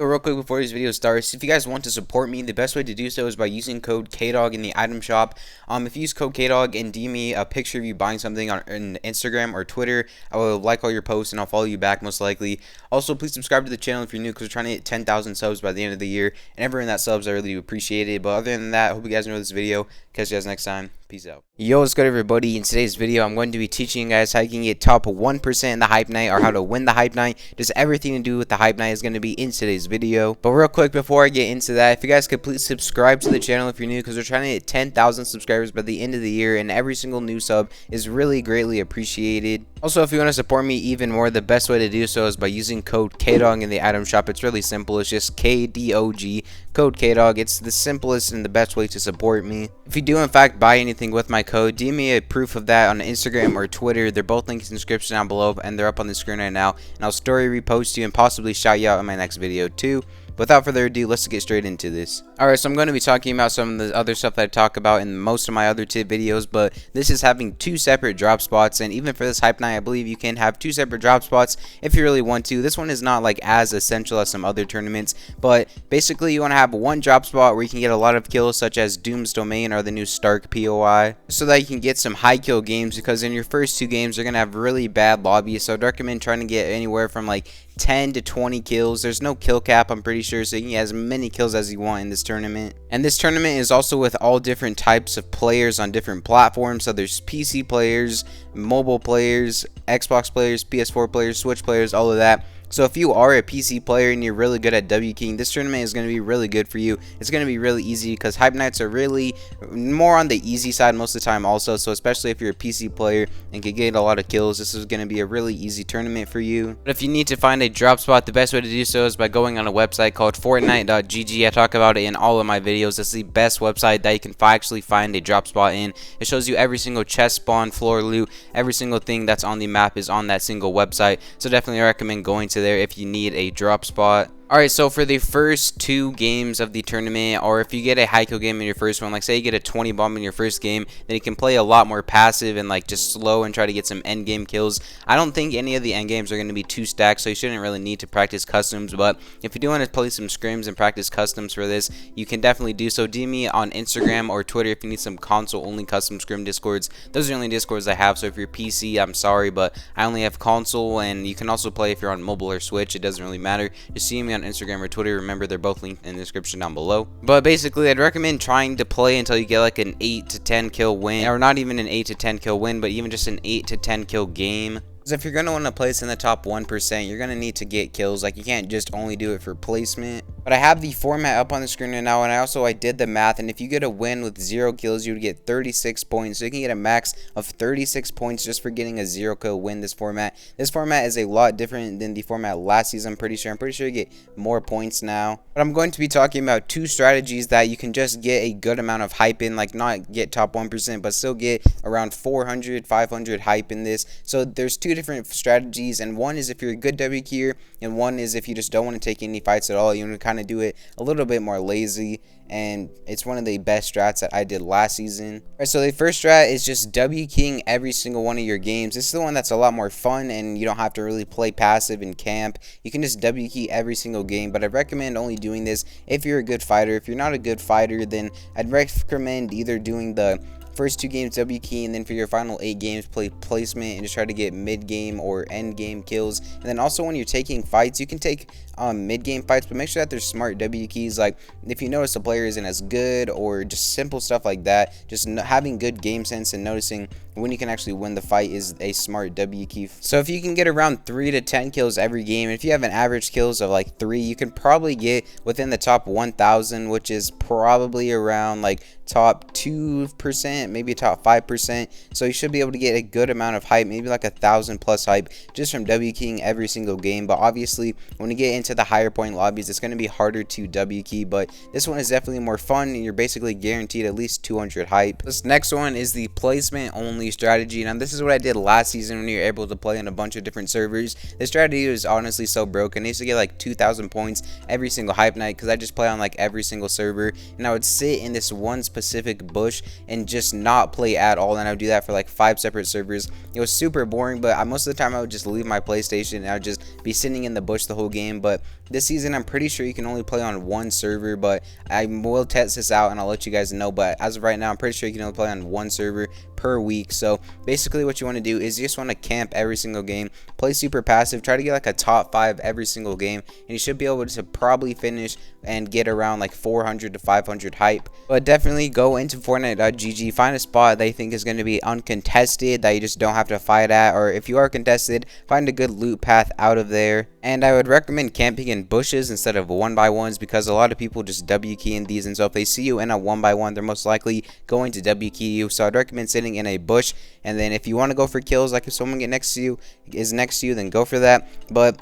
So real quick before this video starts, if you guys want to support me, the best way to do so is by using code KDOG in the item shop. If you use code KDOG and DM me a picture of you buying something on Instagram or Twitter, I will like all your posts and I'll follow you back most likely. Also, please subscribe to the channel if you're new because we're trying to hit 10,000 subs by the end of the year. And everyone that subs, I really appreciate it. But other than that, I hope you guys enjoy this video. Catch you guys next time. Peace out. Yo, what's good everybody? In today's video, I'm going to be teaching you guys how you can get top 1% in the Hype Night or how to win the Hype Night. Just everything to do with the Hype Night is going to be in today's video. But real quick before I get into that, if you guys could please subscribe to the channel if you're new because we're trying to hit 10,000 subscribers by the end of the year, and every single new sub is really greatly appreciated. Also, if you want to support me even more, the best way to do so is by using code KDOG in the item shop. It's really simple. It's just KDOG, code KDOG. It's the simplest and the best way to support me. If you do in fact buy anything with my code, DM me a proof of that on Instagram or Twitter. They're both linked in the description down below, and they're up on the screen right now. And I'll story repost you and possibly shout you out in my next video too. Without further ado, let's get straight into this. Alright, so I'm going to be talking about some of the other stuff that I talk about in most of my other tip videos, but this is having two separate drop spots, and even for this Hype Night, I believe you can have two separate drop spots if you really want to. This one is not like as essential as some other tournaments, but basically you want to have one drop spot where you can get a lot of kills, such as Doom's Domain or the new Stark POI, so that you can get some high kill games, because in your first two games, you're going to have really bad lobbies, so I'd recommend trying to get anywhere from like 10 to 20 kills. There's no kill cap, I'm pretty sure, so you can get as many kills as you want in this tournament. And this tournament is also with all different types of players on different platforms. So there's PC players, mobile players, Xbox players, PS4 players, Switch players, all of that. So if you are a PC player and you're really good at W keying, this tournament is going to be really good for you. It's going to be really easy because Hype Nights are really more on the easy side most of the time also. So especially if you're a PC player and can get a lot of kills, this is going to be a really easy tournament for you. But if you need to find a drop spot, the best way to do so is by going on a website called fortnite.gg. I talk about it in all of my videos. It's the best website that you can actually find a drop spot in. It shows you every single chest spawn, floor loot, every single thing that's on the map is on that single website. So definitely recommend going to there if you need a drop spot. Alright, so for the first two games of the tournament, or if you get a high kill game in your first one, like say you get a 20 bomb in your first game, then you can play a lot more passive and like just slow and try to get some end game kills. I don't think any of the end games are going to be too stacked, so you shouldn't really need to practice customs, but if you do want to play some scrims and practice customs for this, you can definitely do so. DM me on Instagram or Twitter if you need some console only custom scrim discords. Those are the only discords I have, so if you're PC, I'm sorry, but I only have console, and you can also play if you're on mobile or Switch. It doesn't really matter. Just see me on Instagram or Twitter. Remember, they're both linked in the description down below. But basically, I'd recommend trying to play until you get like an 8 to 10 kill win, or not even an 8 to 10 kill win, but even just an 8 to 10 kill game. Because if you're going to want to place in the top 1%, you're going to need to get kills. Like, you can't just only do it for placement. But I have the format up on the screen right now, and I did the math, and if you get a win with 0 kills, you would get 36 points. So you can get a max of 36 points just for getting a 0 kill win this format. This format is a lot different than the format last season, I'm pretty sure. I'm pretty sure you get more points now. But I'm going to be talking about two strategies that you can just get a good amount of hype in, like not get top 1%, but still get around 400, 500 hype in this. So there's two different strategies, and one is if you're a good W keyer, and one is if you just don't want to take any fights at all. You want to kind of do it a little bit more lazy, and it's one of the best strats that I did last season. Alright, so the first strat is just W keying every single one of your games. This is the one that's a lot more fun, and you don't have to really play passive and camp. You can just W key every single game, but I recommend only doing this if you're a good fighter. If you're not a good fighter, then I'd recommend either doing the first two games W key, and then for your final 8 games play placement and just try to get mid game or end game kills. And then also when you're taking fights, you can take mid game fights, but make sure that there's smart W keys. Like if you notice the player isn't as good, or just simple stuff like that, just having good game sense and noticing when you can actually win the fight is a smart W key. So if you can get around 3 to 10 kills every game, if you have an average kills of like 3, you can probably get within the top 1,000, which is probably around like top 2%, maybe top 5%. So you should be able to get a good amount of hype, maybe like 1,000 plus hype just from W keying every single game. But obviously when you get into the higher point lobbies, it's going to be harder to W key, but this one is definitely more fun, and you're basically guaranteed at least 200 hype. This next one is the placement only strategy. Now this is what I did last season when you were able to play on a bunch of different servers. This strategy is honestly so broken. I used to get like 2,000 points every single Hype Night because I just play on like every single server, and I would sit in this one specific bush and just not play at all, and I would do that for like 5 separate servers. It was super boring, but most of the time I would just leave my PlayStation and I would just be sitting in the bush the whole game. But This season, I'm pretty sure you can only play on one server, but I will test this out and I'll let you guys know. But as of right now, I'm pretty sure you can only play on one server per week. So basically what you want to do is you just want to camp every single game, play super passive, try to get like a top 5 every single game, and you should be able to probably finish and get around like 400 to 500 hype. But definitely go into fortnite.gg, find a spot that you think is going to be uncontested, that you just don't have to fight at, or if you are contested, find a good loot path out of there. And I would recommend camping in bushes instead of 1x1s, because a lot of people just W key in these, and so if they see you in a 1x1, they're most likely going to W key you. So I'd recommend sitting in a bush, and then if you want to go for kills, like if someone is next to you, then go for that.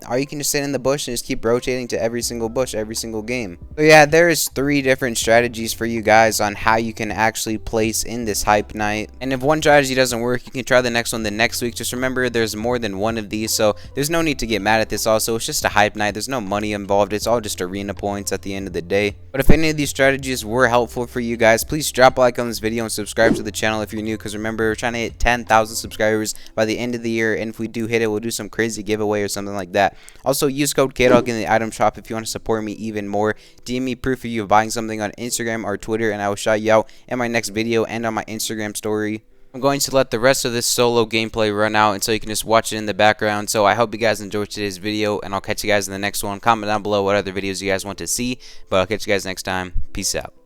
Or you can just sit in the bush and just keep rotating to every single bush every single game. So yeah, there's 3 different strategies for you guys on how you can actually place in this hype night. And if one strategy doesn't work, you can try the next one the next week. Just remember, there's more than one of these, so there's no need to get mad at this. Also, it's just a hype night. There's no money involved. It's all just arena points at the end of the day. But if any of these strategies were helpful for you guys, please drop a like on this video and subscribe to the channel if you're new, because remember, we're trying to hit 10,000 subscribers by the end of the year, and if we do hit it, we'll do some crazy giveaway or something like that. Also, use code KDOG in the item shop if you want to support me even more. DM me proof of you buying something on Instagram or Twitter, and I will shout you out in my next video and on my Instagram story. I'm going to let the rest of this solo gameplay run out, and so you can just watch it in the background. So I hope you guys enjoyed today's video, and I'll catch you guys in the next one. Comment down below what other videos you guys want to see, but I'll catch you guys next time. Peace out.